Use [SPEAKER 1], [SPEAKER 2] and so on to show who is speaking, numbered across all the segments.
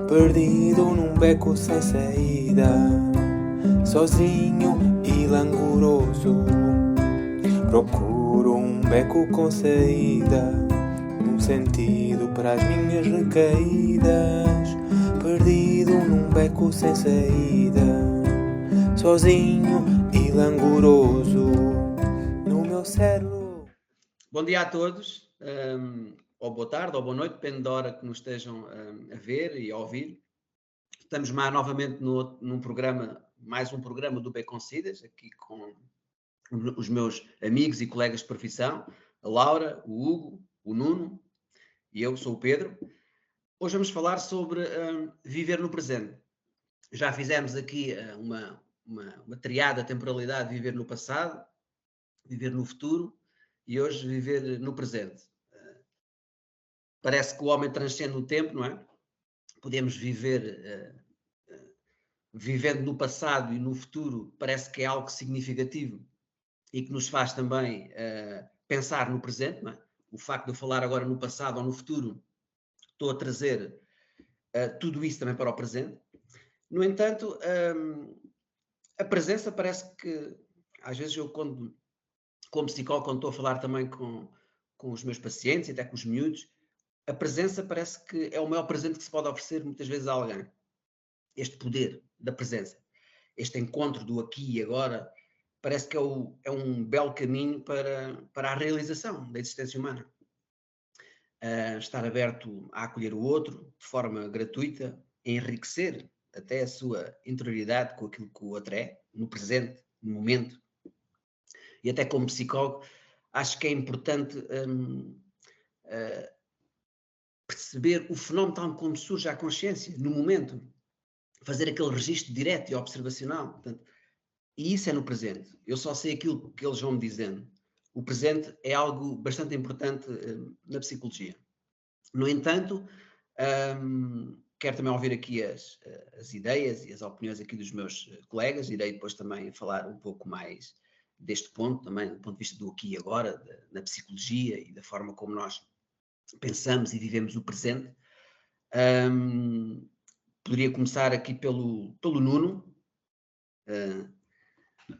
[SPEAKER 1] perdido num beco sem saída, sozinho e languoroso. Procuro um beco com saída, um sentido para as minhas recaídas. Perdido num beco sem saída, sozinho e languoroso no meu cérebro.
[SPEAKER 2] Bom dia a todos, ou boa tarde, ou boa noite, depende da hora que nos estejam a ver e a ouvir. Estamos novamente num programa, mais um programa do Beconsidas, aqui com os meus amigos e colegas de profissão, a Laura, o Hugo, o Nuno e eu, sou o Pedro. Hoje vamos falar sobre viver no presente. Já fizemos aqui uma triada temporalidade, viver no passado, viver no futuro e hoje viver no presente. Parece que o homem transcende o tempo, não é? Podemos viver vivendo no passado e no futuro, parece que é algo significativo e que nos faz também pensar no presente, não é? O facto de eu falar agora no passado ou no futuro, estou a trazer tudo isso também para o presente. No entanto, a presença parece que, às vezes eu como psicólogo, quando estou a falar também com os meus pacientes e até com os miúdos, a presença parece que é o maior presente que se pode oferecer muitas vezes a alguém. Este poder da presença, este encontro do aqui e agora, parece que é um belo caminho para a realização da existência humana. Estar aberto a acolher o outro de forma gratuita, enriquecer até a sua interioridade com aquilo que o outro é, no presente, no momento. E até como psicólogo, acho que é importante perceber o fenómeno tal como surge à consciência, no momento. Fazer aquele registro direto e observacional. Portanto, e isso é no presente. Eu só sei aquilo que eles vão me dizendo. O presente é algo bastante importante na psicologia. No entanto, quero também ouvir aqui as ideias e as opiniões aqui dos meus colegas. Irei depois também falar um pouco mais deste ponto, também do ponto de vista do aqui e agora, na psicologia e da forma como nós pensamos e vivemos o presente. Poderia começar aqui pelo Nuno.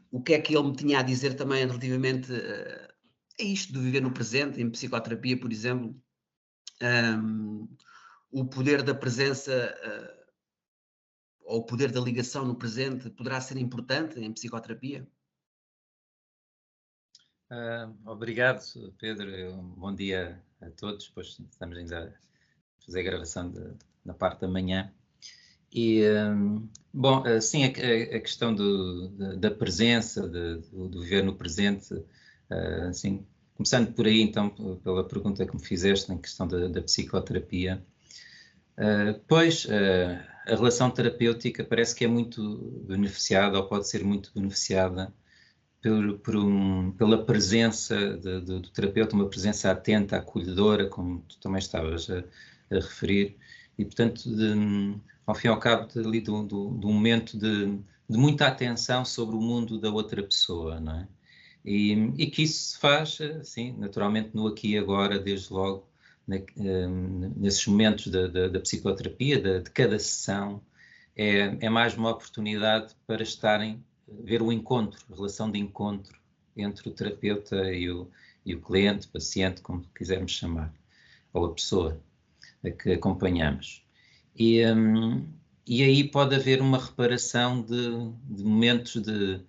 [SPEAKER 2] O que é que ele me tinha a dizer também relativamente a isto de viver no presente, em psicoterapia, por exemplo, o poder da presença ou o poder da ligação no presente poderá ser importante em psicoterapia?
[SPEAKER 3] Obrigado, Pedro. Bom dia a todos. Depois estamos ainda a fazer a gravação na parte da manhã. E, bom, sim, a questão da presença, do viver no presente, assim, começando por aí, então, pela pergunta que me fizeste na questão da psicoterapia, pois, a relação terapêutica parece que é muito beneficiada, ou pode ser muito beneficiada, pela presença do terapeuta, uma presença atenta, acolhedora, como tu também estavas a referir, e portanto, ao fim e ao cabo, do momento de muita atenção sobre o mundo da outra pessoa, não é? E que isso se faz, sim, naturalmente no aqui e agora, desde logo, nesses momentos da psicoterapia, de cada sessão, é mais uma oportunidade para ver o encontro, a relação de encontro entre o terapeuta e o cliente, paciente, como quisermos chamar, ou a pessoa a que acompanhamos. E aí pode haver uma reparação de momentos de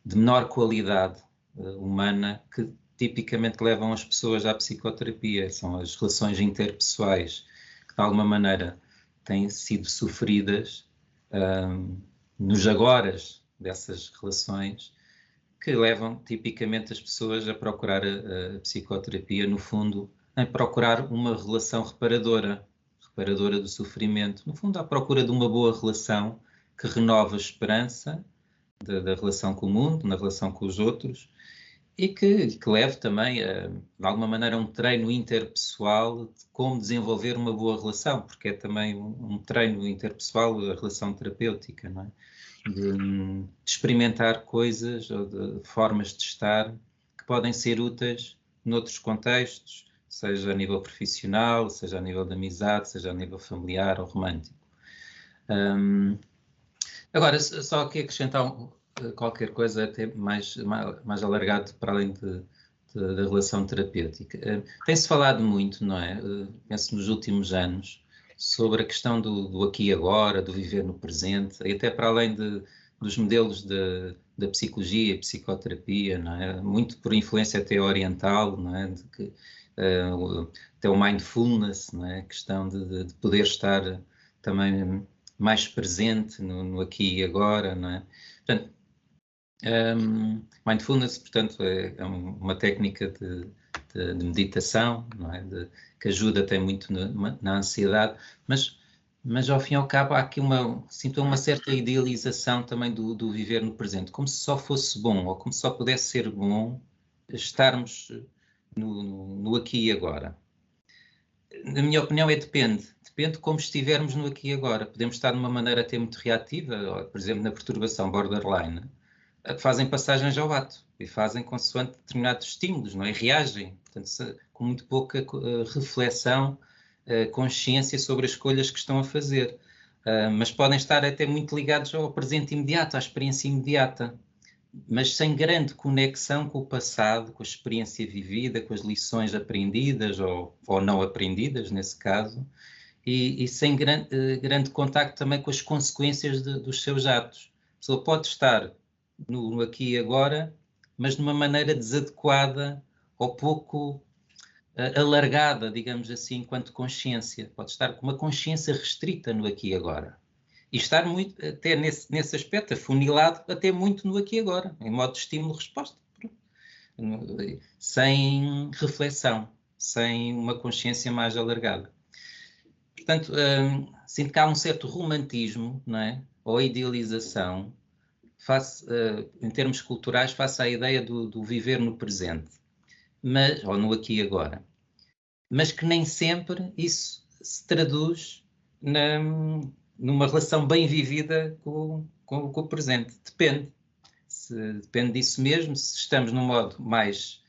[SPEAKER 3] menor qualidade humana que tipicamente levam as pessoas à psicoterapia. São as relações interpessoais que de alguma maneira têm sido sofridas nos agoras dessas relações, que levam tipicamente as pessoas a procurar a psicoterapia, no fundo, a procurar uma relação reparadora do sofrimento, no fundo à procura de uma boa relação que renova a esperança da relação com o mundo, na relação com os outros, e que leve também, de alguma maneira, um treino interpessoal de como desenvolver uma boa relação, porque é também um treino interpessoal, a relação terapêutica, não é? De experimentar coisas ou de formas de estar que podem ser úteis noutros contextos, seja a nível profissional, seja a nível de amizade, seja a nível familiar ou romântico. Agora, só aqui acrescentar qualquer coisa até mais alargado para além da relação terapêutica. Tem-se falado muito, não é? Penso nos últimos anos, sobre a questão do aqui e agora, do viver no presente, e até para além dos modelos da psicologia e psicoterapia, não é? Muito por influência até oriental, não é? De que, até o mindfulness, não é? A questão de poder estar também mais presente no aqui e agora, não é? Portanto, mindfulness, portanto, é uma técnica de meditação, não é? Que ajuda até muito na ansiedade, mas ao fim e ao cabo há aqui sinto uma certa idealização também do viver no presente, como se só fosse bom, ou como se só pudesse ser bom estarmos no aqui e agora. Na minha opinião depende de como estivermos no aqui e agora. Podemos estar de uma maneira até muito reativa, por exemplo, na perturbação borderline, que fazem passagens ao ato e fazem consoante determinados estímulos, não é? E reagem, portanto, com muito pouca reflexão, consciência sobre as escolhas que estão a fazer. Mas podem estar até muito ligados ao presente imediato, à experiência imediata, mas sem grande conexão com o passado, com a experiência vivida, com as lições aprendidas ou não aprendidas, nesse caso, e sem grande contacto também com as consequências dos seus atos. A pessoa pode estar no aqui e agora, mas de uma maneira desadequada ou pouco alargada, digamos assim, enquanto consciência. Pode estar com uma consciência restrita no aqui e agora. E estar muito, até nesse aspecto, afunilado até muito no aqui e agora, em modo de estímulo-resposta. Sem reflexão, sem uma consciência mais alargada. Portanto, sinto que há um certo romantismo, não é? Ou idealização, em termos culturais, face à ideia do viver no presente, ou no aqui e agora. Mas que nem sempre isso se traduz numa relação bem vivida com o presente. Depende. Depende disso mesmo, se estamos num modo mais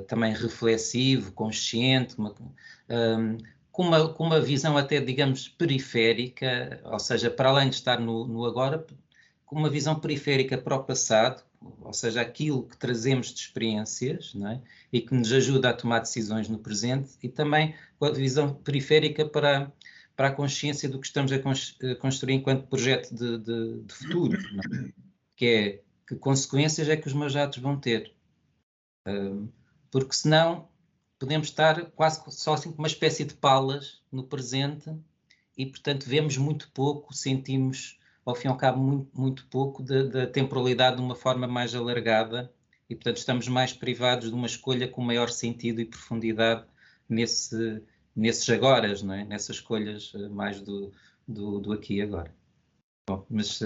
[SPEAKER 3] também reflexivo, consciente, com uma visão até, digamos, periférica, ou seja, para além de estar no agora, com uma visão periférica para o passado, ou seja, aquilo que trazemos de experiências, não é? E que nos ajuda a tomar decisões no presente, e também com a visão periférica para a consciência do que estamos a construir enquanto projeto de futuro, não é? Que consequências é que os meus atos vão ter. Porque senão podemos estar quase só assim com uma espécie de palas no presente e, portanto, vemos muito pouco, sentimos ao fim e ao cabo muito pouco da temporalidade de uma forma mais alargada e, portanto, estamos mais privados de uma escolha com maior sentido e profundidade nesses agoras, não é? Nessas escolhas mais do aqui e agora. Bom, mas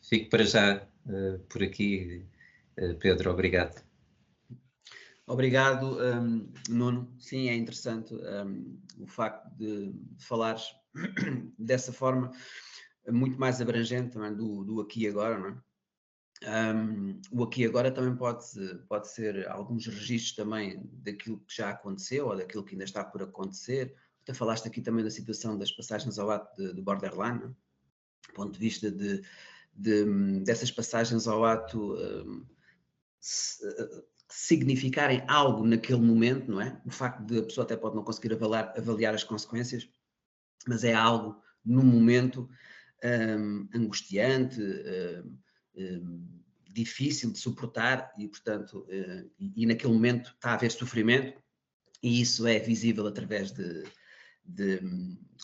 [SPEAKER 3] fico para já por aqui, Pedro, obrigado.
[SPEAKER 2] Obrigado, Nuno. Sim, é interessante o facto de falares dessa forma muito mais abrangente também do aqui e agora, não é? O aqui e agora também pode ser alguns registros também daquilo que já aconteceu ou daquilo que ainda está por acontecer. Até falaste aqui também da situação das passagens ao ato de borderline, não é? Do ponto de vista dessas passagens ao ato significarem algo naquele momento, não é? O facto de a pessoa até pode não conseguir avaliar as consequências, mas é algo no momento angustiante, difícil de suportar e, portanto, e naquele momento está a haver sofrimento e isso é visível através de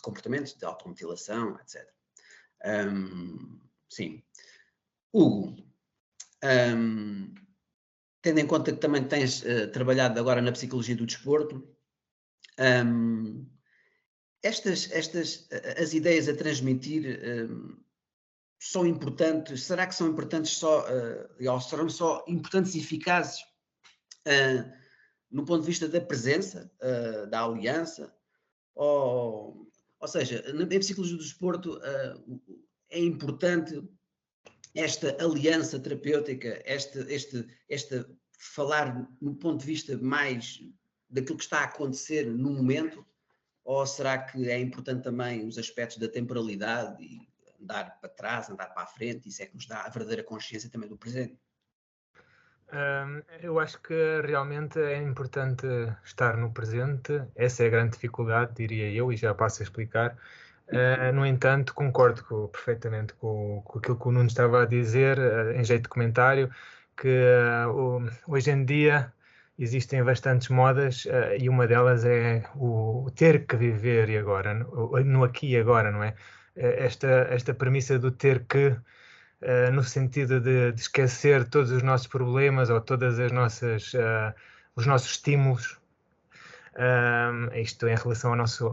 [SPEAKER 2] comportamentos de automutilação, etc. Sim. Hugo, tendo em conta que também tens trabalhado agora na psicologia do desporto, as ideias a transmitir são importantes? Será que são importantes ou serão só importantes e eficazes no ponto de vista da presença, da aliança? Ou seja, em psicologia do desporto é importante esta aliança terapêutica, este falar no ponto de vista mais daquilo que está a acontecer no momento, ou será que é importante também os aspectos da temporalidade e andar para trás, andar para a frente, isso é que nos dá a verdadeira consciência também do presente?
[SPEAKER 4] Eu acho que realmente é importante estar no presente, essa é a grande dificuldade, diria eu, e já passo a explicar. No entanto, concordo perfeitamente com aquilo que o Nuno estava a dizer, em jeito de comentário, que hoje em dia existem bastantes modas, e uma delas é o ter que viver e agora, no aqui e agora, não é? Esta premissa do ter que, no sentido de esquecer todos os nossos problemas ou todas as nossas, os nossos estímulos, isto em relação ao nosso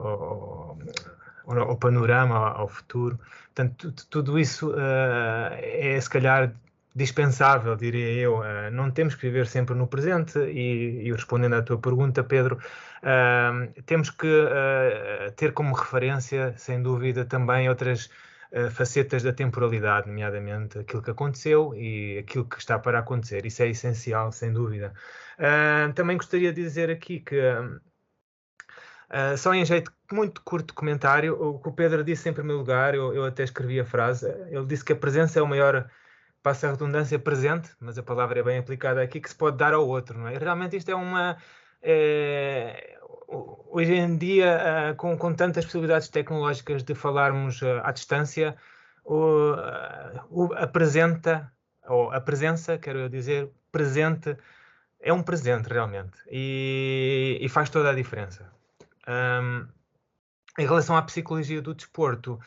[SPEAKER 4] ao panorama, ao futuro. Portanto, tudo isso é se calhar dispensável, diria eu. Não temos que viver sempre no presente e respondendo à tua pergunta, Pedro, temos que ter como referência, sem dúvida, também outras facetas da temporalidade, nomeadamente aquilo que aconteceu e aquilo que está para acontecer. Isso é essencial, sem dúvida. Também gostaria de dizer aqui que só em jeito muito curto de comentário, o que o Pedro disse em primeiro lugar, eu até escrevi a frase, ele disse que a presença é o maior, passa a redundância, presente, mas a palavra é bem aplicada aqui, que se pode dar ao outro, não é? E realmente isto é uma... hoje em dia, com tantas possibilidades tecnológicas de falarmos à distância, a presença, quero dizer, presente, é um presente realmente e faz toda a diferença. Em relação à psicologia do desporto,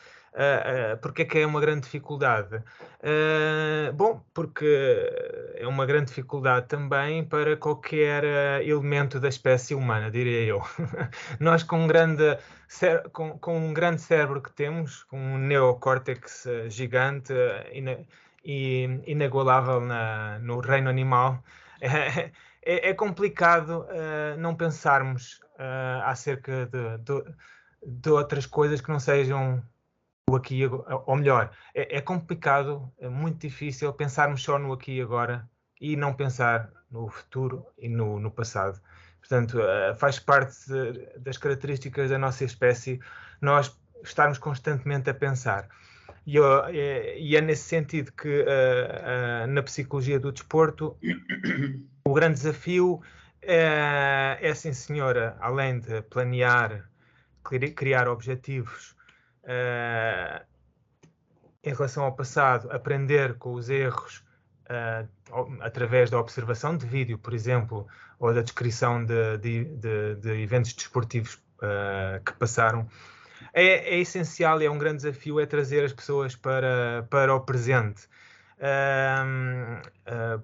[SPEAKER 4] porque é que é uma grande dificuldade? Bom, porque é uma grande dificuldade também para qualquer elemento da espécie humana, diria eu. Nós com um grande cérebro que temos, com um neocórtex gigante e inagualável no reino animal, é complicado não pensarmos acerca de outras coisas que não sejam o aqui e agora, ou melhor, é complicado, é muito difícil pensarmos só no aqui e agora e não pensar no futuro e no passado. Portanto, faz parte das características da nossa espécie nós estarmos constantemente a pensar. E é nesse sentido que na psicologia do desporto o grande desafio é sim senhora, além de planear, criar objetivos em relação ao passado, aprender com os erros através da observação de vídeo, por exemplo, ou da descrição de eventos desportivos que passaram. É essencial e é um grande desafio trazer as pessoas para o presente.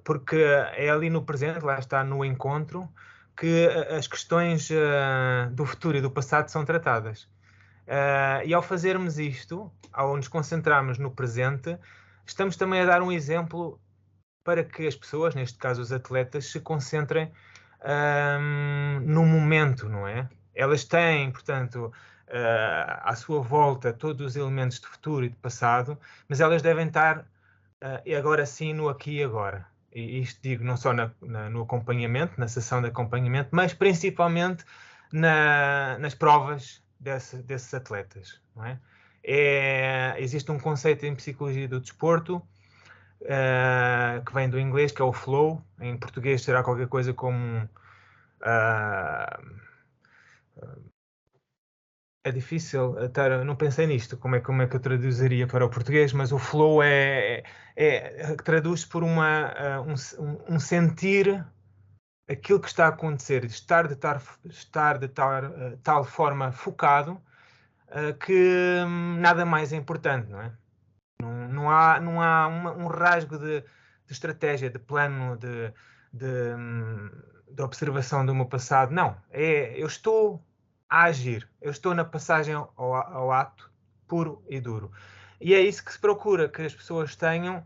[SPEAKER 4] Porque é ali no presente, lá está no encontro, que as questões do futuro e do passado são tratadas. E ao fazermos isto, ao nos concentrarmos no presente, estamos também a dar um exemplo para que as pessoas, neste caso os atletas, se concentrem no momento, não é? Elas têm, portanto, à sua volta todos os elementos de futuro e de passado, mas elas devem estar agora sim no aqui e agora. E isto digo não só no acompanhamento, na sessão de acompanhamento, mas principalmente nas provas desses atletas, não é? Existe um conceito em psicologia do desporto que vem do inglês, que é o flow. Em português será qualquer coisa como é difícil, não pensei nisto, como é que eu traduziria para o português, mas o flow traduz por um sentir aquilo que está a acontecer, estar de tal forma focado que nada mais é importante, não é? Não há um rasgo de estratégia, de plano, de observação do meu passado. Não, eu estou a agir, eu estou na passagem ao ato puro e duro. E é isso que se procura que as pessoas tenham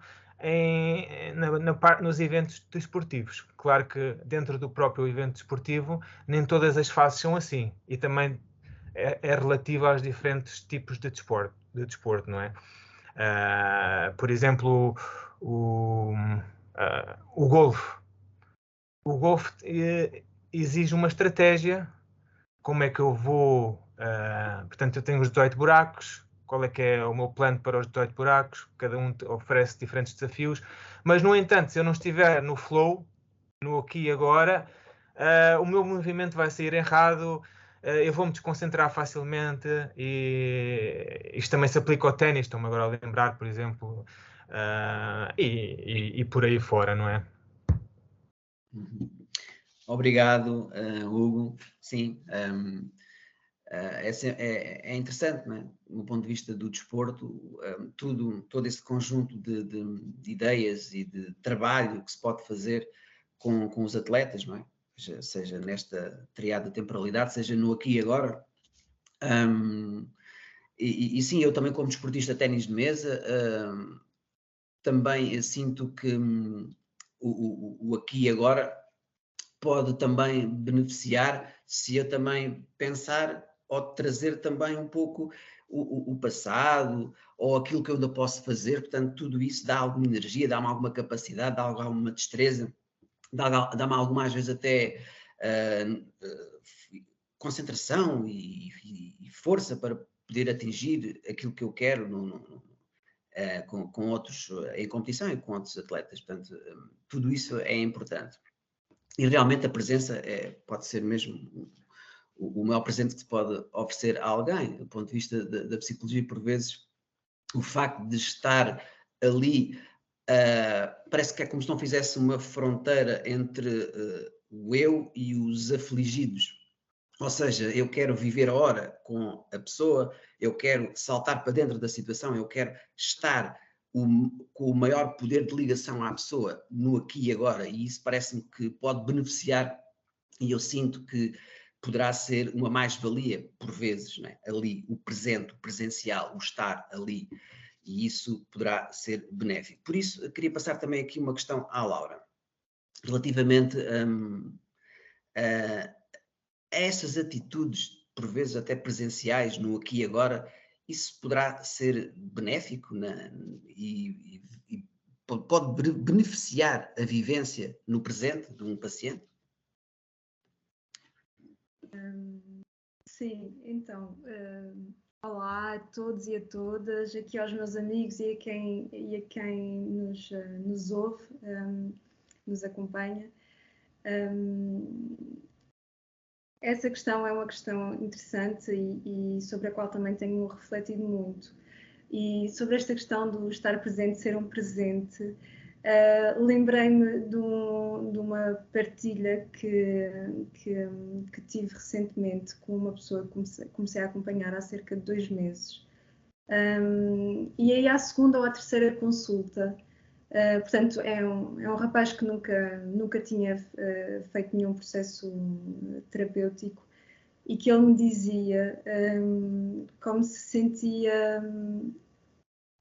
[SPEAKER 4] nos eventos desportivos. Claro que dentro do próprio evento desportivo nem todas as fases são assim e também é relativo aos diferentes tipos de desporto, não é? Por exemplo, o golfe. O golfe exige uma estratégia. Como é que eu vou... portanto, eu tenho os 18 buracos, qual é que é o meu plano para os 18 buracos, cada um oferece diferentes desafios, mas, no entanto, se eu não estiver no flow, no aqui e agora, o meu movimento vai sair errado, eu vou-me desconcentrar facilmente, e isto também se aplica ao ténis, estou-me agora a lembrar, por exemplo, e por aí fora, não é?
[SPEAKER 2] Obrigado, Hugo. Sim, é interessante, não é? Do ponto de vista do desporto, todo esse conjunto de ideias e de trabalho que se pode fazer com os atletas, não é? Seja nesta triada de temporalidade, seja no aqui e agora. E sim, eu também, como desportista de ténis de mesa, também sinto que o aqui e agora pode também beneficiar se eu também pensar ou trazer também um pouco o passado ou aquilo que eu ainda posso fazer. Portanto, tudo isso dá alguma energia, dá-me alguma capacidade, dá alguma destreza, dá-me alguma, às vezes, até concentração e força para poder atingir aquilo que eu quero com outros em competição e com outros atletas. Portanto, tudo isso é importante. E realmente a presença pode ser mesmo o maior presente que se pode oferecer a alguém. Do ponto de vista da psicologia, por vezes, o facto de estar ali parece que é como se não fizesse uma fronteira entre o eu e os afligidos. Ou seja, eu quero viver a hora com a pessoa, eu quero saltar para dentro da situação, eu quero estar com o maior poder de ligação à pessoa no aqui e agora, e isso parece-me que pode beneficiar, e eu sinto que poderá ser uma mais-valia, por vezes, não é? Ali, o presente, o presencial, o estar ali, e isso poderá ser benéfico. Por isso, eu queria passar também aqui uma questão à Laura, relativamente a essas atitudes, por vezes até presenciais, no aqui e agora. Isso poderá ser benéfico e pode beneficiar a vivência no presente de um paciente?
[SPEAKER 5] Sim, então, olá a todos e a todas, aqui aos meus amigos e a quem nos ouve, nos acompanha. Essa questão é uma questão interessante e sobre a qual também tenho refletido muito. E sobre esta questão do estar presente, ser um presente, lembrei-me de uma partilha que tive recentemente com uma pessoa que comecei a acompanhar há cerca de 2 meses. E aí à segunda ou à terceira consulta, portanto, é um rapaz que nunca tinha feito nenhum processo terapêutico e que ele me dizia como se sentia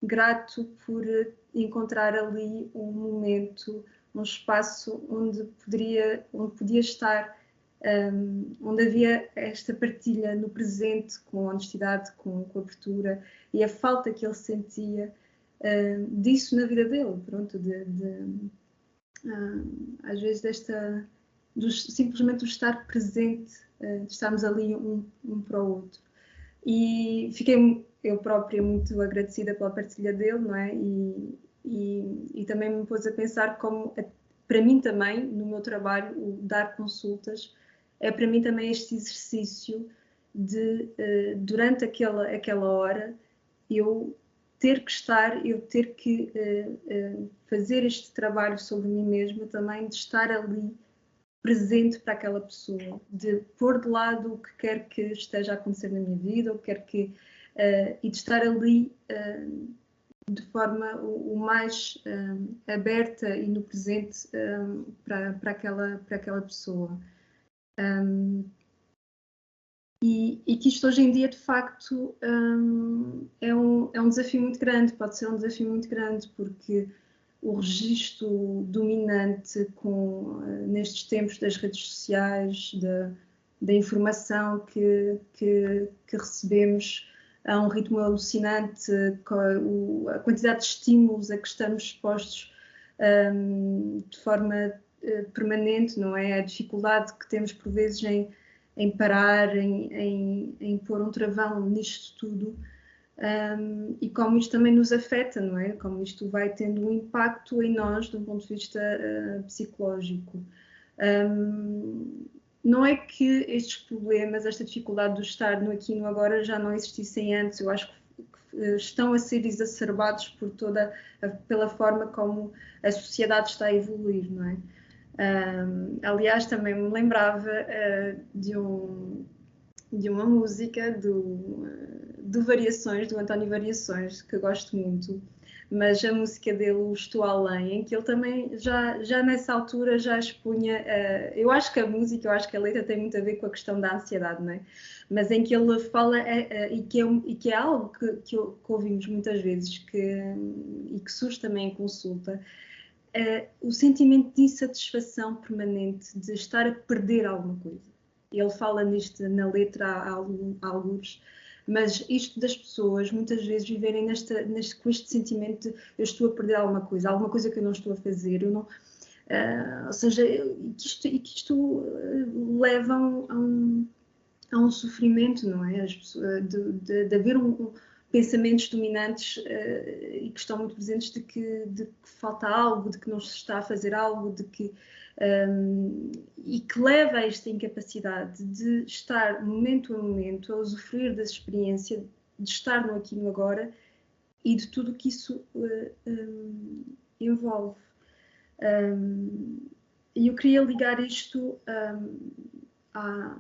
[SPEAKER 5] grato por encontrar ali um momento, um espaço onde podia estar, onde havia esta partilha no presente, com honestidade, com abertura, e a falta que ele sentia disso na vida dele, pronto, às vezes simplesmente o estar presente, de estarmos ali um para o outro. E fiquei eu própria muito agradecida pela partilha dele, não é? E também me pôs a pensar como, para mim também, no meu trabalho, o dar consultas, é para mim também este exercício de, durante aquela hora, eu ter que fazer este trabalho sobre mim mesma também, de estar ali presente para aquela pessoa, de pôr de lado o que quer que esteja a acontecer na minha vida, o que quer que, e de estar ali de forma o mais aberta e no presente para aquela pessoa. E que isto hoje em dia, de facto, é um desafio muito grande, pode ser um desafio muito grande, porque o registro dominante nestes tempos das redes sociais, da informação que recebemos a um ritmo alucinante, a quantidade de estímulos a que estamos expostos de forma permanente, não é? A dificuldade que temos por vezes em parar, em pôr um travão nisto tudo, e como isto também nos afeta, não é? Como isto vai tendo um impacto em nós, de um ponto de vista psicológico. Não é que estes problemas, esta dificuldade de estar no aqui e no agora já não existissem antes, eu acho que estão a ser exacerbados pela forma como a sociedade está a evoluir, não é? Aliás, também me lembrava de uma música do Variações, do António Variações, que eu gosto muito, mas a música dele, o Estou Além, em que ele também já nessa altura já expunha, eu acho que a letra tem muito a ver com a questão da ansiedade, não é? Mas em que ele fala, e que é algo que ouvimos muitas vezes, e que surge também em consulta, o sentimento de insatisfação permanente, de estar a perder alguma coisa. Ele fala nisto na letra há alguns, mas isto das pessoas muitas vezes viverem com este sentimento de eu estou a perder alguma coisa que eu não estou a fazer, ou seja, que isto leva a um sofrimento, não é? De haver pensamentos dominantes e que estão muito presentes de que falta algo, de que não se está a fazer algo, e que leva a esta incapacidade de estar momento a momento a usufruir da experiência de estar no aqui e no agora e de tudo o que isso envolve. E eu queria ligar isto à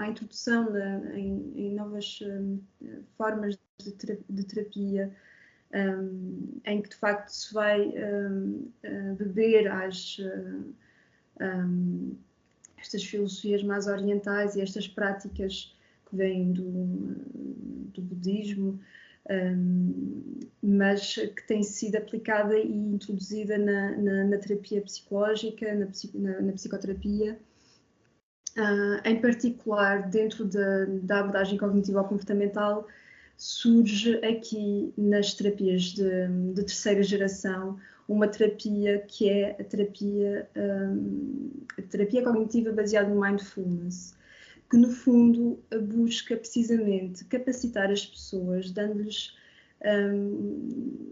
[SPEAKER 5] introdução em novas formas de terapia, em que de facto se vai beber estas filosofias mais orientais e estas práticas que vêm do budismo, mas que tem sido aplicada e introduzida na terapia psicológica, na psicoterapia, em particular dentro da abordagem cognitivo-comportamental. Surge aqui nas terapias de terceira geração uma terapia que é a terapia cognitiva baseada no mindfulness, que no fundo busca precisamente capacitar as pessoas, dando-lhes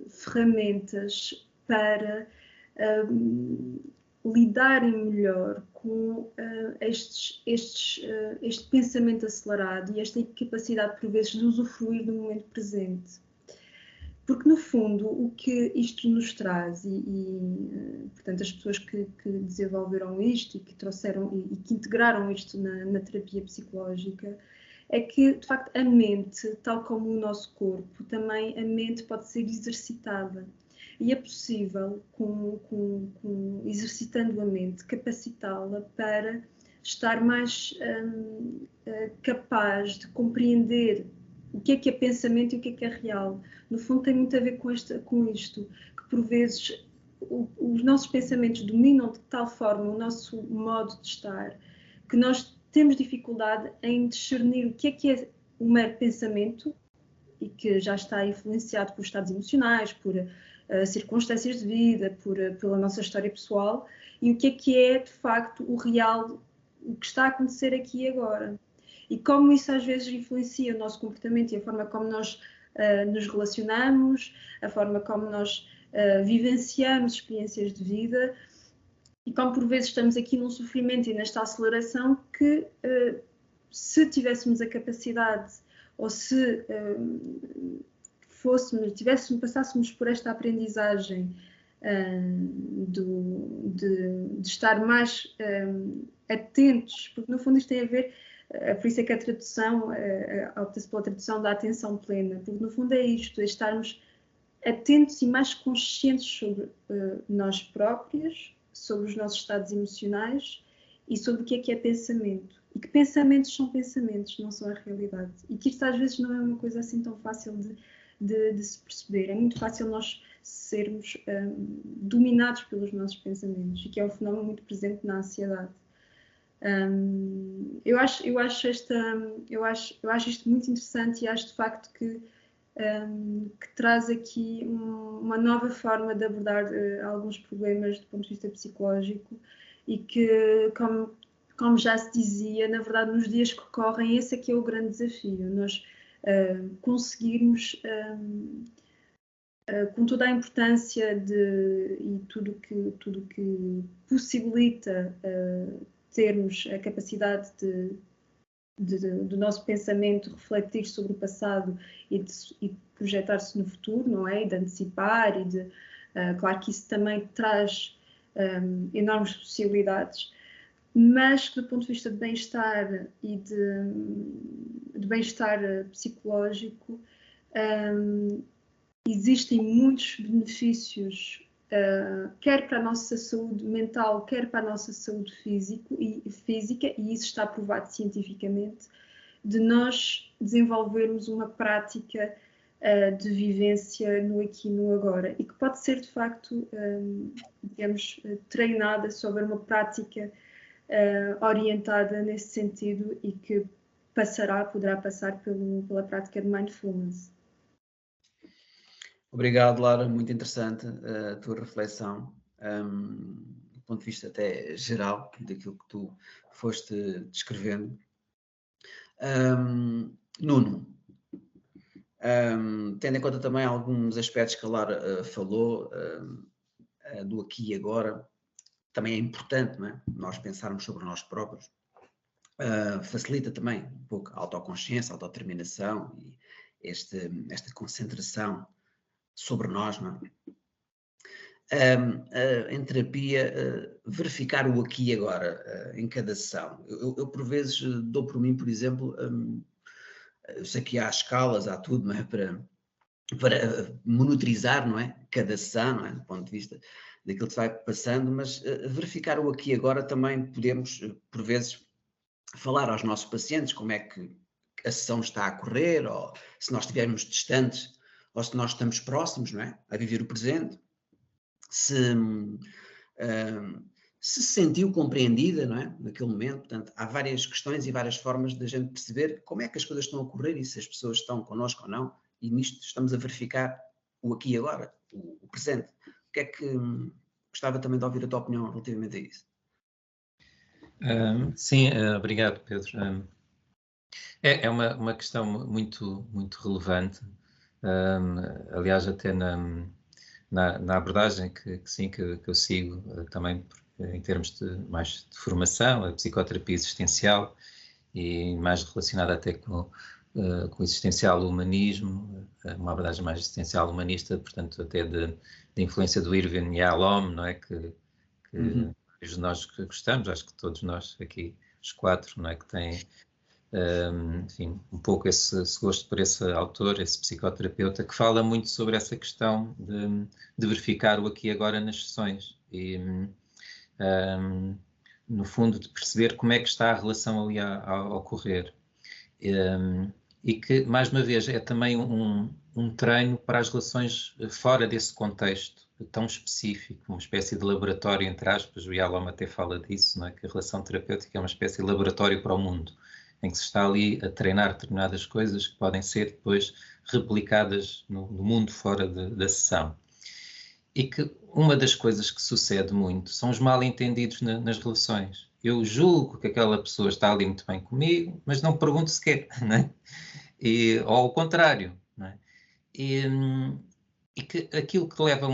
[SPEAKER 5] ferramentas para lidarem melhor com este pensamento acelerado e esta incapacidade, por vezes, de usufruir do momento presente. Porque, no fundo, o que isto nos traz, portanto, as pessoas que desenvolveram isto e que trouxeram e que integraram isto na terapia psicológica, é que, de facto, a mente, tal como o nosso corpo, também a mente pode ser exercitada. E é possível, exercitando a mente, capacitá-la para estar mais capaz de compreender o que é pensamento e o que é real. No fundo, tem muito a ver com isto, que por vezes os nossos pensamentos dominam de tal forma o nosso modo de estar, que nós temos dificuldade em discernir o que é o mero pensamento e que já está influenciado por estados emocionais, por circunstâncias de vida, pela nossa história pessoal, e o que é de facto o real, o que está a acontecer aqui e agora. E como isso às vezes influencia o nosso comportamento e a forma como nós nos relacionamos, a forma como nós vivenciamos experiências de vida, e como por vezes estamos aqui num sofrimento e nesta aceleração que se tivéssemos a capacidade, ou se passássemos por esta aprendizagem de estar mais atentos, porque no fundo isto tem a ver, por isso é que a tradução, opta-se pela tradução da atenção plena, porque no fundo é isto, é estarmos atentos e mais conscientes sobre nós próprios, sobre os nossos estados emocionais e sobre o que é pensamento. E que pensamentos são pensamentos, não são a realidade. E que isto às vezes não é uma coisa assim tão fácil de se perceber. É muito fácil nós sermos dominados pelos nossos pensamentos, e que é um fenómeno muito presente na ansiedade. Eu acho isto muito interessante, e acho de facto que que traz aqui uma nova forma de abordar alguns problemas do ponto de vista psicológico e que, como já se dizia, na verdade, nos dias que correm, esse aqui é o grande desafio, nós conseguirmos, com toda a importância e tudo que possibilita termos a capacidade do nosso pensamento refletir sobre o passado e de projetar-se no futuro, não é? E de antecipar claro que isso também traz enormes possibilidades, mas que do ponto de vista de bem-estar e de bem-estar psicológico existem muitos benefícios, quer para a nossa saúde mental, quer para a nossa saúde física, e isso está provado cientificamente, de nós desenvolvermos uma prática de vivência no aqui e no agora, e que pode ser, de facto, digamos, treinada sobre uma prática orientada nesse sentido e que poderá passar pela prática de mindfulness.
[SPEAKER 2] Obrigado, Lara, muito interessante a tua reflexão, do ponto de vista até geral, daquilo que tu foste descrevendo. Nuno, tendo em conta também alguns aspectos que a Lara falou, do aqui e agora, também é importante, não é? Nós pensarmos sobre nós próprios, facilita também um pouco a autoconsciência, a autodeterminação e esta concentração sobre nós, não é? Em terapia, verificar o aqui e agora em cada sessão. Eu por vezes dou por mim, por exemplo, eu sei que há escalas, há tudo, não é? Para monitorizar, não é? Cada sessão, não é? Do ponto de vista daquilo que se vai passando, mas verificar o aqui e agora também podemos, por vezes, falar aos nossos pacientes como é que a sessão está a correr, ou se nós estivermos distantes, ou se nós estamos próximos, não é? A viver o presente, se sentiu compreendida, não é? Naquele momento. Portanto, há várias questões e várias formas de a gente perceber como é que as coisas estão a correr e se as pessoas estão connosco ou não, e nisto estamos a verificar o aqui e agora, o presente. O que é que gostava também de ouvir a tua opinião relativamente a isso?
[SPEAKER 3] Sim, obrigado, Pedro. É uma questão muito, muito relevante. Aliás, até na abordagem que eu sigo também em termos mais de formação, a psicoterapia existencial, e mais relacionada até com o existencial humanismo, uma abordagem mais existencial humanista, portanto até de influência do Irvin Yalom, não é? Que nós gostamos, acho que todos nós aqui, os quatro, não é? Que têm enfim, um pouco esse gosto por esse autor, esse psicoterapeuta, que fala muito sobre essa questão de verificar o aqui e agora nas sessões e, no fundo, de perceber como é que está a relação ali a ocorrer. E que, mais uma vez, é também um treino para as relações fora desse contexto tão específico, uma espécie de laboratório, entre aspas, o Yalom até fala disso, não é? Que a relação terapêutica é uma espécie de laboratório para o mundo, em que se está ali a treinar determinadas coisas que podem ser depois replicadas no mundo fora da sessão. E que uma das coisas que sucede muito são os mal-entendidos nas relações. Eu julgo que aquela pessoa está ali muito bem comigo, mas não pergunto sequer, não é? Ou ao contrário, não é? E que aquilo que leva a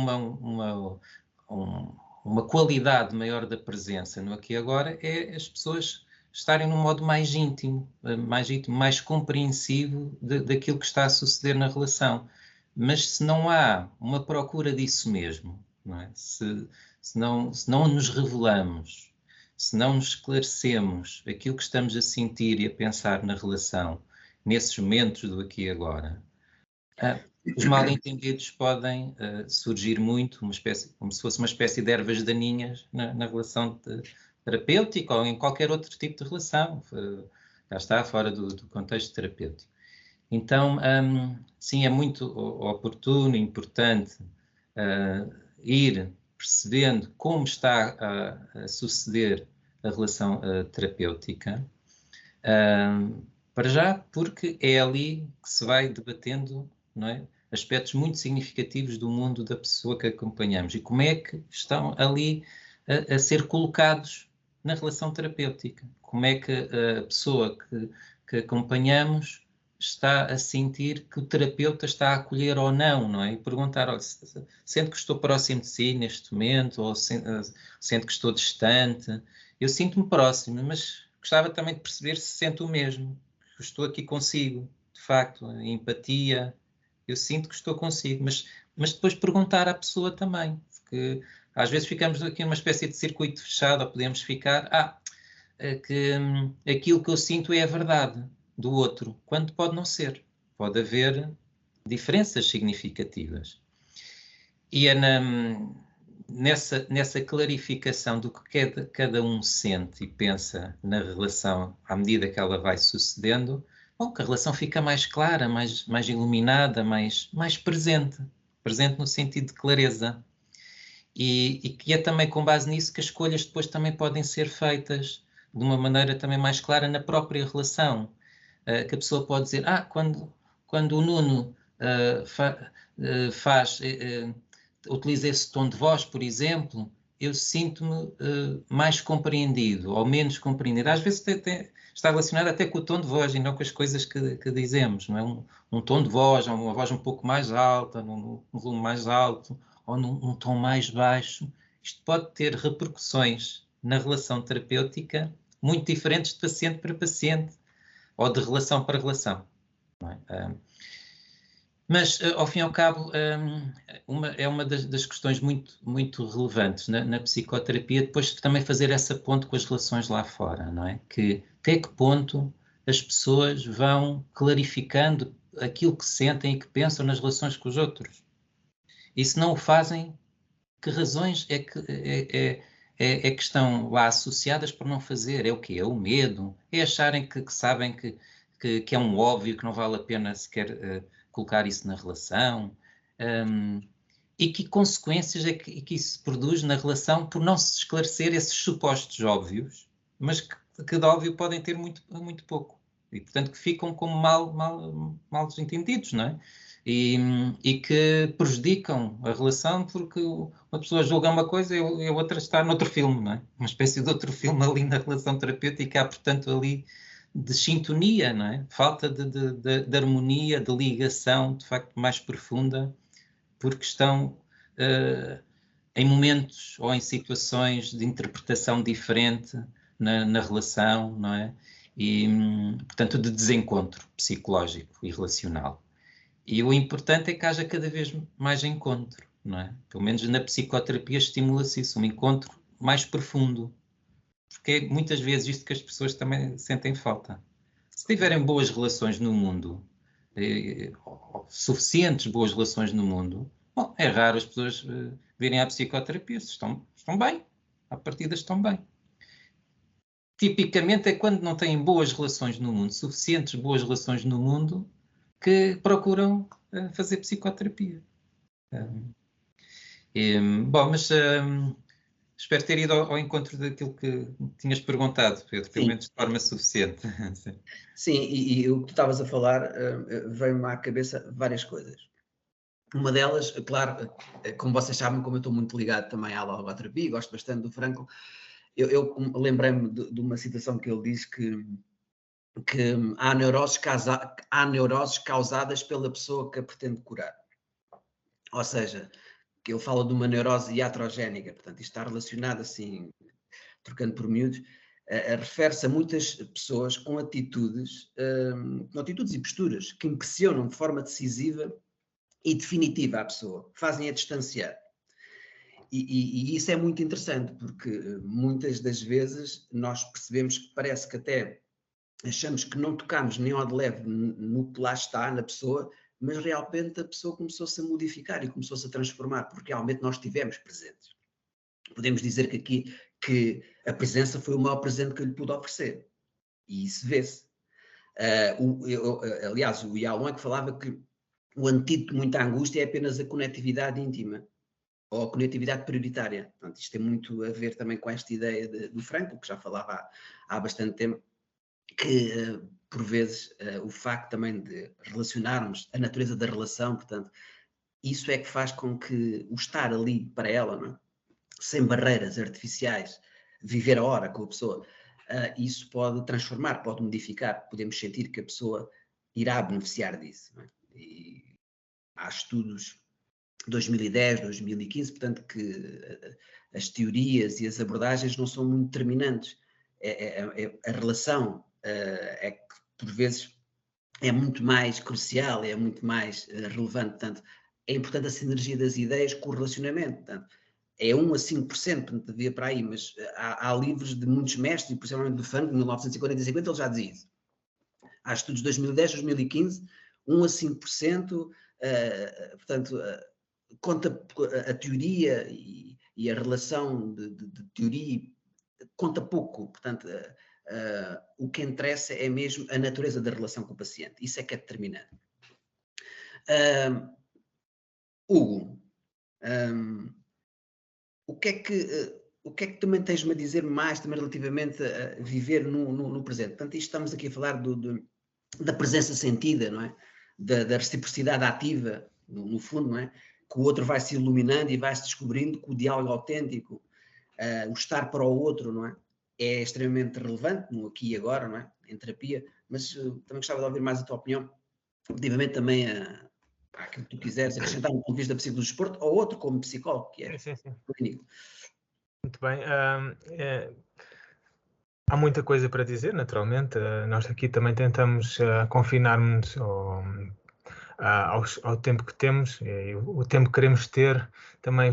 [SPEAKER 3] uma qualidade maior da presença no aqui e agora é as pessoas estarem num modo mais íntimo, mais compreensivo daquilo que está a suceder na relação. Mas se não há uma procura disso mesmo, não é? Se não nos revelamos, se não nos esclarecemos aquilo que estamos a sentir e a pensar na relação, nesses momentos do aqui e agora, os mal-entendidos podem surgir muito, como se fosse uma espécie de ervas daninhas na relação terapêutica ou em qualquer outro tipo de relação, já está fora do contexto terapêutico. Então, sim, é muito oportuno e importante ir percebendo como está a suceder a relação terapêutica, para já, porque é ali que se vai debatendo não é? Aspectos muito significativos do mundo da pessoa que acompanhamos e como é que estão ali a ser colocados na relação terapêutica. Como é que a pessoa que acompanhamos está a sentir que o terapeuta está a acolher ou não é? E perguntar, olha, sente que estou próximo de si neste momento ou sente que estou distante? Eu sinto-me próximo, mas gostava também de perceber se sente o mesmo, que estou aqui consigo, de facto, a empatia, eu sinto que estou consigo, mas depois perguntar à pessoa também, porque às vezes ficamos aqui numa espécie de circuito fechado, ou podemos ficar, que aquilo que eu sinto é a verdade do outro, quando pode não ser. Pode haver diferenças significativas. E é nessa clarificação do que cada um sente e pensa na relação à medida que ela vai sucedendo, que a relação fica mais clara, mais iluminada, mais presente no sentido de clareza. E que é também com base nisso que as escolhas depois também podem ser feitas de uma maneira também mais clara na própria relação. Que a pessoa pode dizer, quando o Nuno utiliza esse tom de voz, por exemplo, eu sinto-me mais compreendido ou menos compreendido. Às vezes está relacionado até com o tom de voz e não com as coisas que dizemos, não é? Um tom de voz, ou uma voz um pouco mais alta, num volume mais alto, ou num tom mais baixo. Isto pode ter repercussões na relação terapêutica muito diferentes de paciente para paciente ou de relação para relação. Não é? Mas, ao fim e ao cabo, é uma das questões muito relevantes na psicoterapia, depois também fazer essa ponte com as relações lá fora, não é? Que até que ponto as pessoas vão clarificando aquilo que sentem e que pensam nas relações com os outros. E se não o fazem, que razões é que estão lá associadas para não fazer? É o quê? É o medo? É acharem que sabem que é um óbvio, que não vale a pena sequer colocar isso na relação? E que consequências é que isso produz na relação por não se esclarecer esses supostos óbvios, mas que de óbvio podem ter muito pouco. E, portanto, que ficam como mal entendidos, não é? E que prejudicam a relação porque uma pessoa julga uma coisa e a outra está noutro filme, não é? Uma espécie de outro filme ali na relação terapêutica, há, portanto, ali de sintonia, não é? Falta de harmonia, de ligação, de facto, mais profunda, porque estão em momentos ou em situações de interpretação diferente na relação, não é? E, portanto, de desencontro psicológico e relacional. E o importante é que haja cada vez mais encontro, não é? Pelo menos na psicoterapia estimula-se isso, um encontro mais profundo. Porque é muitas vezes isto que as pessoas também sentem falta. Se tiverem boas relações no mundo, suficientes boas relações no mundo, é raro as pessoas virem à psicoterapia. Estão bem, à partida estão bem. Tipicamente é quando não têm boas relações no mundo, suficientes boas relações no mundo, que procuram fazer psicoterapia. Bom, mas espero ter ido ao encontro daquilo que tinhas perguntado, Pedro, pelo menos de forma suficiente.
[SPEAKER 2] Sim, e o que tu estavas a falar veio-me à cabeça várias coisas. Uma delas, claro, como vocês sabem, como eu estou muito ligado também à logoterapia, gosto bastante do Frankl, eu lembrei-me de uma citação que ele diz que há neuroses causadas pela pessoa que a pretende curar. Ou seja, que ele fala de uma neurose iatrogénica, portanto, isto está relacionado assim, trocando por miúdos, refere-se a muitas pessoas com atitudes e posturas que impressionam de forma decisiva e definitiva a pessoa, fazem-a distanciar. E isso é muito interessante, porque muitas das vezes nós percebemos que parece que até achamos que não tocamos nem ao de leve no que lá está, na pessoa, mas realmente a pessoa começou-se a modificar e começou-se a transformar, porque realmente nós estivemos presentes. Podemos dizer que a presença foi o maior presente que eu lhe pude oferecer. E isso vê-se. Aliás, o Yalom é que falava que o antídoto de muita angústia é apenas a conectividade íntima, ou a conectividade prioritária. Portanto, isto tem muito a ver também com esta ideia do Frankl, que já falava há bastante tempo, que por vezes, o facto também de relacionarmos a natureza da relação, portanto, isso é que faz com que o estar ali para ela, não é? Sem barreiras artificiais, viver a hora com a pessoa, isso pode transformar, pode modificar, podemos sentir que a pessoa irá beneficiar disso. Não é? E há estudos 2010, 2015, portanto que as teorias e as abordagens não são muito determinantes. A relação é que por vezes é muito mais crucial, é muito mais relevante, portanto é importante a sinergia das ideias com o relacionamento, portanto é 1 a 5%, portanto devia para aí, mas há livros de muitos mestres, principalmente do Funk, de 1940 e 50, ele já dizia isso. Há estudos de 2010, 2015, 1 a 5%, portanto conta a teoria e a relação de teoria conta pouco, portanto o que interessa é mesmo a natureza da relação com o paciente, isso é que é determinante. Hugo, o que é que também tens-me a dizer mais também relativamente a viver no presente? Portanto, isto estamos aqui a falar da presença sentida, não é? Da reciprocidade ativa, no fundo, não é? Que o outro vai se iluminando e vai se descobrindo que o diálogo autêntico, o estar para o outro, não é? É extremamente relevante no aqui e agora, não é? Em terapia, mas também gostava de ouvir mais a tua opinião relativamente também àquilo que tu quiseres acrescentar no ponto de vista da psicologia do desporto ou outro como psicólogo, que é clínico.
[SPEAKER 4] Muito bem. Há muita coisa para dizer, naturalmente. Nós aqui também tentamos confinar-nos ao tempo que temos, e o tempo que queremos ter também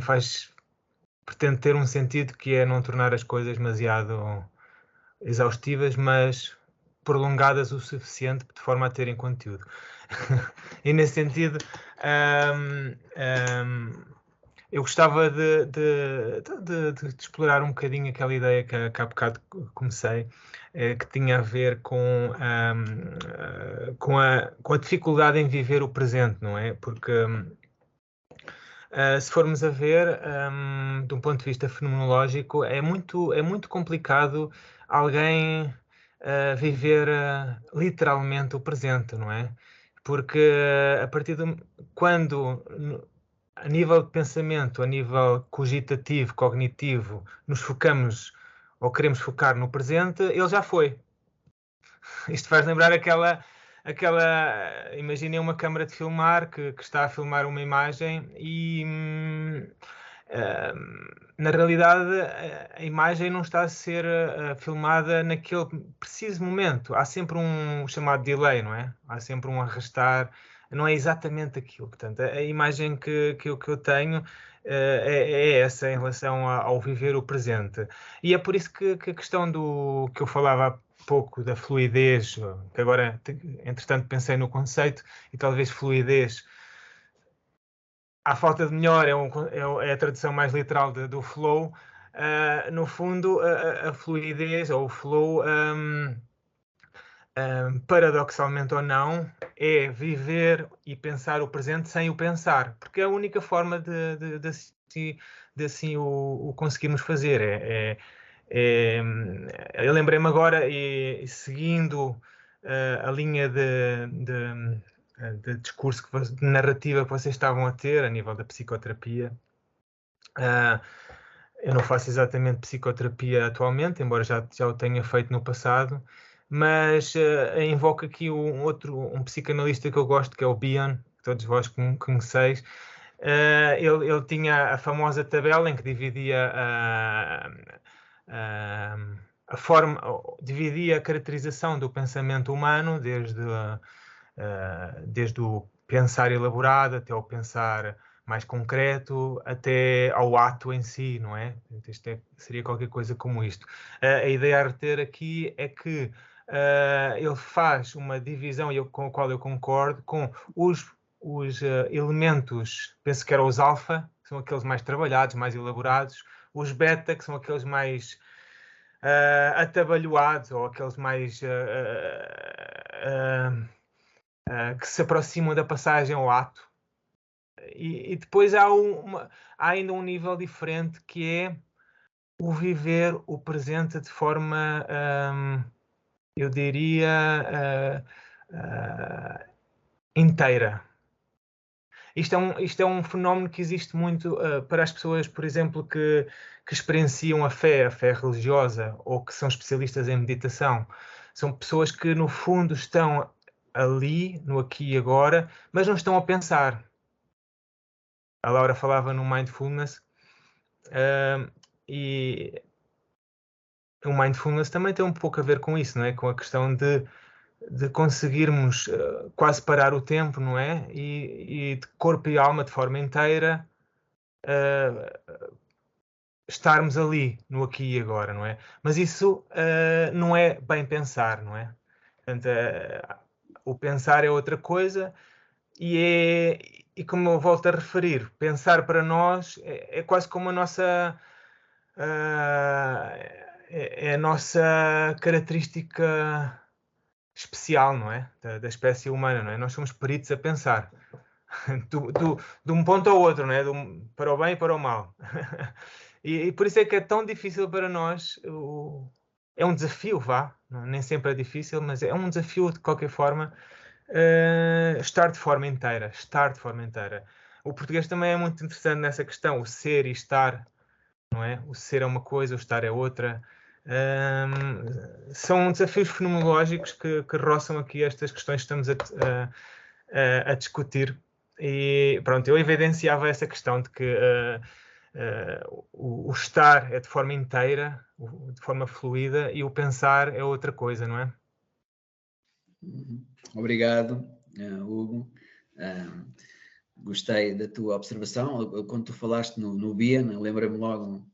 [SPEAKER 4] pretende ter um sentido que é não tornar as coisas demasiado exaustivas, mas prolongadas o suficiente de forma a terem conteúdo. E nesse sentido, eu gostava de explorar um bocadinho aquela ideia que há bocado comecei, que tinha a ver com a dificuldade em viver o presente, não é? Porque se formos a ver, de um ponto de vista fenomenológico, é muito complicado alguém viver literalmente o presente, não é? Porque a partir de quando, a nível de pensamento, a nível cogitativo, cognitivo, nos focamos ou queremos focar no presente, ele já foi. Isto faz lembrar imaginem uma câmara de filmar que está a filmar uma imagem e na realidade a imagem não está a ser filmada naquele preciso momento. Há sempre um chamado delay, não é? Há sempre um arrastar, não é exatamente aquilo. Portanto, a imagem que eu tenho é essa em relação ao viver o presente. E é por isso que a questão que eu falava há pouco da fluidez, que agora, entretanto, pensei no conceito, e talvez fluidez, à falta de melhor, é a tradução mais literal do flow. No fundo, a fluidez ou o flow, paradoxalmente ou não, é viver e pensar o presente sem o pensar, porque é a única forma de assim o conseguirmos fazer. Eu lembrei-me agora, e seguindo a linha de discurso, de narrativa que vocês estavam a ter a nível da psicoterapia. Eu não faço exatamente psicoterapia atualmente, embora já o tenha feito no passado, mas invoco aqui um psicanalista que eu gosto, que é o Bion, que todos vós conheceis. Ele tinha a famosa tabela em que dividia dividia a caracterização do pensamento humano desde o pensar elaborado até o pensar mais concreto, até ao ato em si, não é? Isto seria qualquer coisa como isto. A ideia a reter aqui é que ele faz uma divisão, com a qual eu concordo, com os elementos, penso que eram os alfa, que são aqueles mais trabalhados, mais elaborados, os beta, que são aqueles mais atabalhoados, ou aqueles mais que se aproximam da passagem ao ato. E depois há ainda um nível diferente, que é o viver o presente de forma eu diria, inteira. Isto é um fenómeno que existe muito para as pessoas, por exemplo, que experienciam a fé religiosa, ou que são especialistas em meditação. São pessoas que, no fundo, estão ali, no aqui e agora, mas não estão a pensar. A Laura falava no mindfulness, e o mindfulness também tem um pouco a ver com isso, não é? Com a questão de conseguirmos quase parar o tempo, não é? E de corpo e alma, de forma inteira, estarmos ali, no aqui e agora, não é? Mas isso não é bem pensar, não é? Portanto, o pensar é outra coisa, e como eu volto a referir, pensar para nós é quase como a nossa... é a nossa característica especial, não é? Da espécie humana, não é? Nós somos peritos a pensar. De um ponto ao outro, não é? Para o bem e para o mal. E por isso é que é tão difícil para nós. É um desafio, vá. Nem sempre é difícil, mas é um desafio de qualquer forma. Estar de forma inteira. Estar de forma inteira. O português também é muito interessante nessa questão. O ser e estar, não é? O ser é uma coisa, o estar é outra. São desafios fenomenológicos que roçam aqui estas questões que estamos a discutir. E pronto, eu evidenciava essa questão de que o estar é de forma inteira, de forma fluida, e o pensar é outra coisa, não é?
[SPEAKER 2] Obrigado, Hugo. Gostei da tua observação. Quando tu falaste no BIA, lembrei-me logo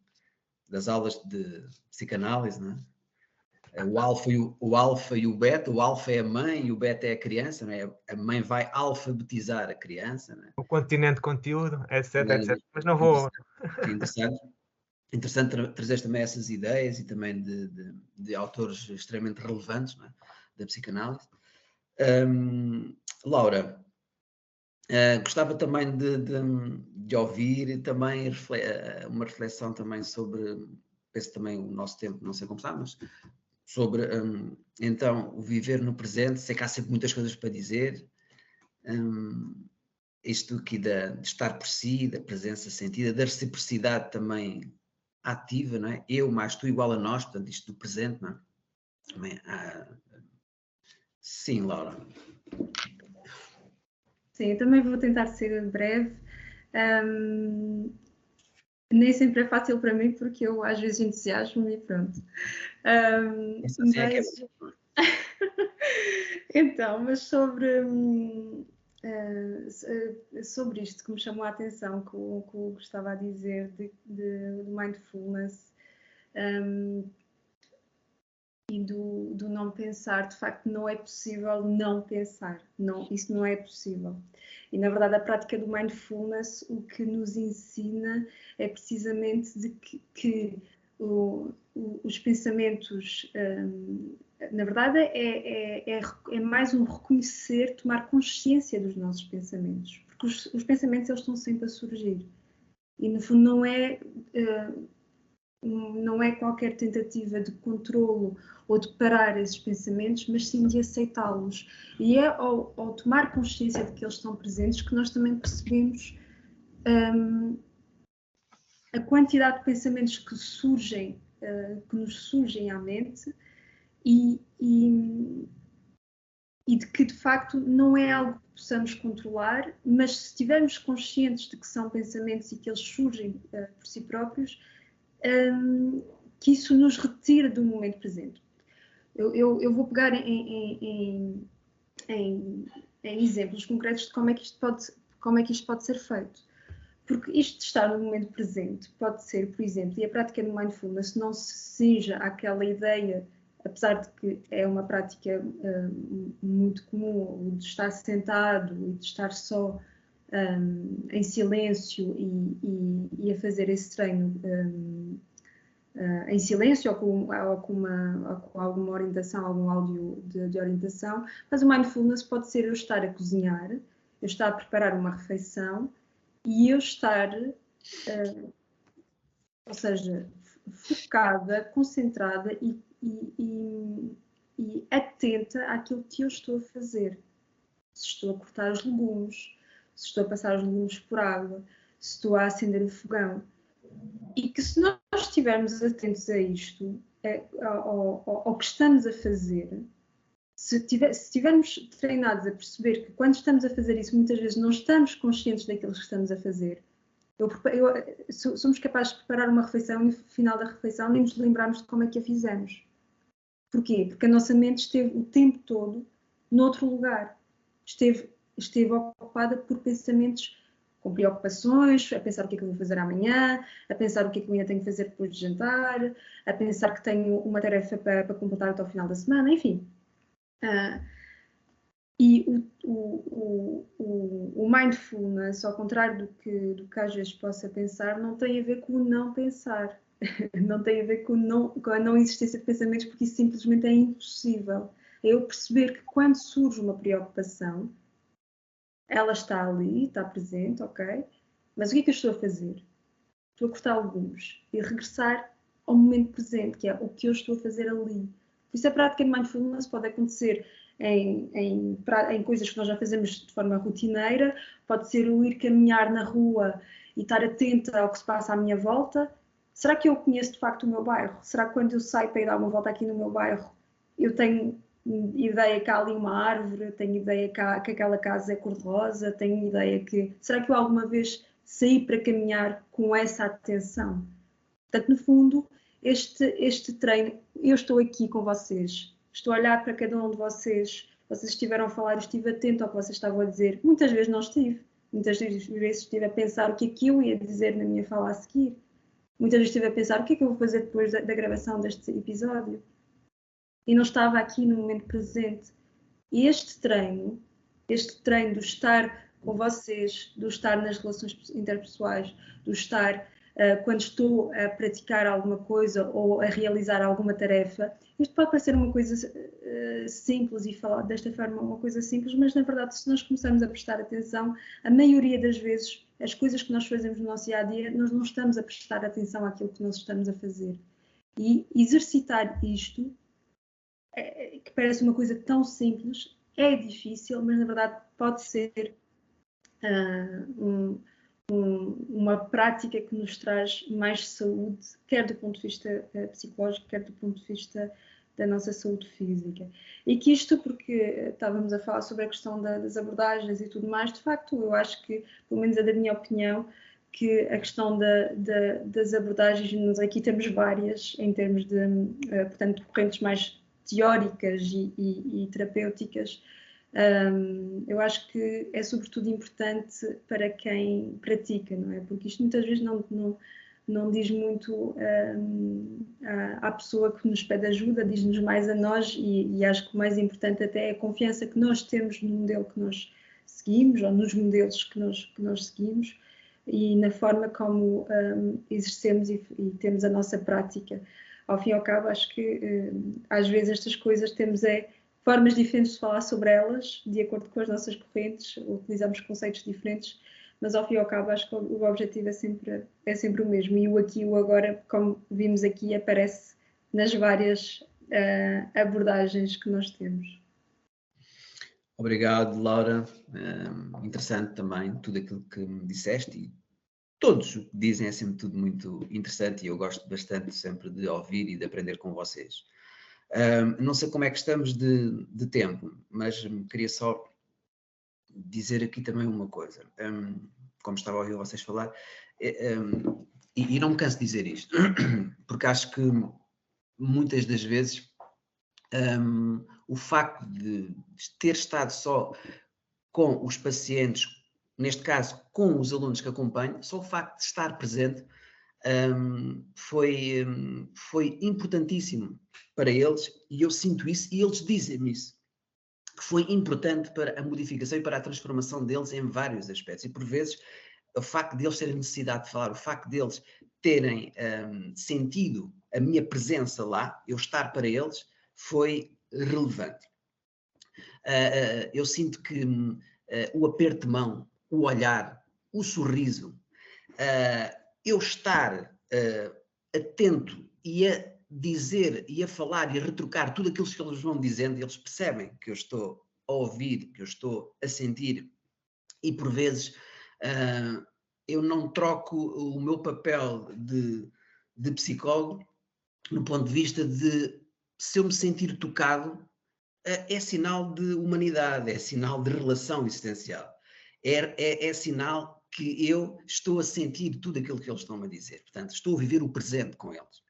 [SPEAKER 2] das aulas de psicanálise, não é? O alfa e o beta. O alfa é a mãe e o beta é a criança, não é? A mãe vai alfabetizar a criança, não é?
[SPEAKER 4] O continente conteúdo, etc, etc. Mas não vou...
[SPEAKER 2] Interessante trazer também essas ideias, e também de autores extremamente relevantes, não é? Da psicanálise. Laura, gostava também de ouvir também uma reflexão também sobre, penso também o nosso tempo, não sei como está, mas sobre então o viver no presente. Sei que há sempre muitas coisas para dizer, isto aqui de estar por si, da presença sentida, da reciprocidade também ativa, não é? Eu mais tu igual a nós, portanto isto do presente, não é? Também sim, Laura.
[SPEAKER 5] Sim, eu também vou tentar ser breve. Nem sempre é fácil para mim, porque eu às vezes entusiasmo e pronto. Então, mas sobre isto que me chamou a atenção, que o Hugo estava a dizer, de mindfulness, e do não pensar. De facto, não é possível não pensar. Não, isso não é possível. E, na verdade, a prática do mindfulness, o que nos ensina é precisamente de que os pensamentos, na verdade, é mais um reconhecer, tomar consciência dos nossos pensamentos. Porque os pensamentos, eles estão sempre a surgir. E, no fundo, não é qualquer tentativa de controlo ou de parar esses pensamentos, mas sim de aceitá-los. E é ao tomar consciência de que eles estão presentes que nós também percebemos a quantidade de pensamentos que nos surgem à mente, e de que, de facto, não é algo que possamos controlar, mas se estivermos conscientes de que são pensamentos e que eles surgem por si próprios, que isso nos retira do momento presente. Eu vou pegar em exemplos concretos de como é que isto pode ser feito. Porque isto de estar no momento presente pode ser, por exemplo, e a prática do mindfulness não seja aquela ideia, apesar de que é uma prática muito comum, de estar sentado e de estar só em silêncio e a fazer esse treino em silêncio ou com alguma orientação, algum áudio de orientação. Mas o mindfulness pode ser eu estar a cozinhar, eu estar a preparar uma refeição e eu estar, ou seja, focada, concentrada e e atenta àquilo que eu estou a fazer. Se estou a cortar os legumes, se estou a passar os legumes por água, se estou a acender o fogão. E que se nós estivermos atentos a isto, ao que estamos a fazer, se estivermos treinados a perceber que quando estamos a fazer isso, muitas vezes não estamos conscientes daquilo que estamos a fazer, somos capazes de preparar uma refeição e no final da refeição nem nos lembrarmos de como é que a fizemos. Porquê? Porque a nossa mente esteve o tempo todo noutro lugar. Esteve ocupada por pensamentos com preocupações, a pensar o que é que eu vou fazer amanhã, a pensar o que é que eu ainda tenho que fazer depois de jantar, a pensar que tenho uma tarefa para completar até ao final da semana, enfim. E o mindfulness, ao contrário do que às vezes possa pensar, não tem a ver com o não pensar. Não tem a ver com a não existência de pensamentos, porque isso simplesmente é impossível. É eu perceber que quando surge uma preocupação, ela está ali, está presente, ok? Mas o que é que eu estou a fazer? Estou a cortar legumes e regressar ao momento presente, que é o que eu estou a fazer ali. Por isso a prática de mindfulness pode acontecer em coisas que nós já fazemos de forma rotineira, pode ser eu ir caminhar na rua e estar atenta ao que se passa à minha volta. Será que eu conheço de facto o meu bairro? Será que quando eu saio para ir dar uma volta aqui no meu bairro, eu tenho ideia que há ali uma árvore, tenho ideia que aquela casa é cor-de-rosa, tenho ideia que... Será que eu alguma vez saí para caminhar com essa atenção? Portanto, no fundo, este treino, eu estou aqui com vocês, estou a olhar para cada um de vocês, vocês estiveram a falar, eu estive atento ao que vocês estavam a dizer. Muitas vezes não estive. Muitas vezes estive a pensar o que é que eu ia dizer na minha fala a seguir. Muitas vezes estive a pensar o que é que eu vou fazer depois da gravação deste episódio. E não estava aqui no momento presente. E este treino do estar com vocês, do estar nas relações interpessoais, do estar quando estou a praticar alguma coisa ou a realizar alguma tarefa, isto pode parecer uma coisa simples e falar desta forma uma coisa simples, mas na verdade se nós começarmos a prestar atenção, a maioria das vezes as coisas que nós fazemos no nosso dia-a-dia, nós não estamos a prestar atenção àquilo que nós estamos a fazer. E exercitar isto, que parece uma coisa tão simples, é difícil, mas na verdade pode ser uma prática que nos traz mais saúde, quer do ponto de vista psicológico, quer do ponto de vista da nossa saúde física. E que isto, porque estávamos a falar sobre a questão das abordagens e tudo mais, de facto, eu acho que, pelo menos é da minha opinião, que a questão das abordagens, nós aqui temos várias, em termos de, portanto, correntes mais teóricas e terapêuticas. Eu acho que é sobretudo importante para quem pratica, não é? Porque isto muitas vezes não diz muito à pessoa que nos pede ajuda, diz-nos mais a nós e acho que o mais importante até é a confiança que nós temos no modelo que nós seguimos ou nos modelos que nós seguimos e na forma como exercemos e temos a nossa prática. Ao fim e ao cabo, acho que às vezes estas coisas temos formas diferentes de falar sobre elas, de acordo com as nossas correntes, utilizamos conceitos diferentes, mas ao fim e ao cabo acho que o objetivo é sempre o mesmo. E o aqui e o agora, como vimos aqui, aparece nas várias abordagens que nós temos.
[SPEAKER 2] Obrigado, Laura. Interessante também tudo aquilo que me disseste e todos o que dizem é sempre tudo muito interessante e eu gosto bastante sempre de ouvir e de aprender com vocês. Não sei como é que estamos de tempo, mas queria só dizer aqui também uma coisa. Como estava a ouvir vocês falar, e não me canso de dizer isto, porque acho que muitas das vezes o facto de ter estado só com os pacientes, neste caso com os alunos que acompanho, só o facto de estar presente foi importantíssimo para eles e eu sinto isso e eles dizem-me isso, que foi importante para a modificação e para a transformação deles em vários aspectos e por vezes o facto de eles terem necessidade de falar, o facto de eles terem sentido a minha presença lá, eu estar para eles, foi relevante. Eu sinto que o aperto de mão, o olhar, o sorriso, eu estar atento e a dizer e a falar e a retrucar tudo aquilo que eles vão dizendo, eles percebem que eu estou a ouvir, que eu estou a sentir, e por vezes eu não troco o meu papel de psicólogo no ponto de vista de, se eu me sentir tocado, é sinal de humanidade, é sinal de relação existencial, é sinal que eu estou a sentir tudo aquilo que eles estão a dizer, portanto estou a viver o presente com eles.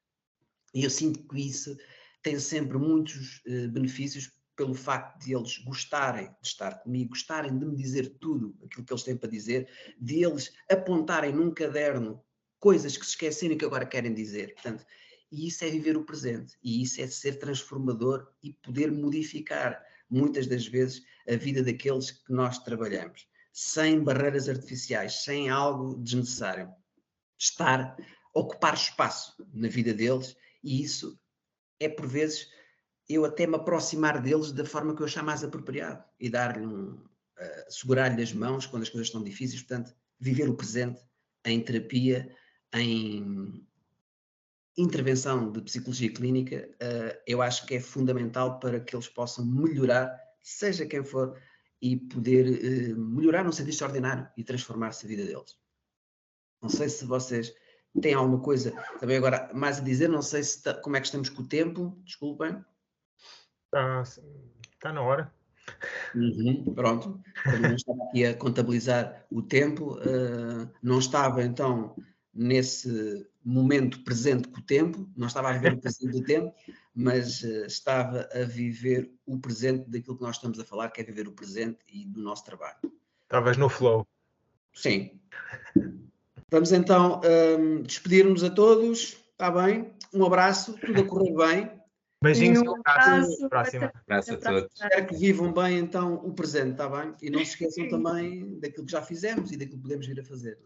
[SPEAKER 2] E eu sinto que isso tem sempre muitos benefícios pelo facto de eles gostarem de estar comigo, gostarem de me dizer tudo aquilo que eles têm para dizer, de eles apontarem num caderno coisas que se esquecerem que agora querem dizer. Portanto, e isso é viver o presente, e isso é ser transformador e poder modificar, muitas das vezes, a vida daqueles que nós trabalhamos, sem barreiras artificiais, sem algo desnecessário. Ocupar espaço na vida deles, e isso é, por vezes, eu até me aproximar deles da forma que eu achar mais apropriado e dar-lhe segurar-lhe as mãos quando as coisas estão difíceis. Portanto, viver o presente em terapia, em intervenção de psicologia clínica, eu acho que é fundamental para que eles possam melhorar, seja quem for, e poder melhorar num sentido extraordinário e transformar-se a vida deles. Não sei se vocês têm alguma coisa também agora mais a dizer, não sei se como é que estamos com o tempo, desculpem.
[SPEAKER 4] Está na hora.
[SPEAKER 2] Pronto, também não estava aqui a contabilizar o tempo, não estava então nesse momento presente com o tempo, não estava a viver o presente do tempo, mas estava a viver o presente daquilo que nós estamos a falar, que é viver o presente e do nosso trabalho.
[SPEAKER 4] Estavas no flow.
[SPEAKER 2] Sim. Vamos então despedir-nos a todos, está bem? Um abraço, tudo a correr bem.
[SPEAKER 4] Beijinhos e
[SPEAKER 5] Um abraço.
[SPEAKER 3] Abraço a todos.
[SPEAKER 2] Espero que vivam bem então o presente, está bem? E não se esqueçam também daquilo que já fizemos e daquilo que podemos vir a fazer.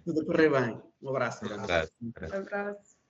[SPEAKER 2] Tudo a correr bem. Um abraço.
[SPEAKER 3] Um abraço.
[SPEAKER 5] Um abraço.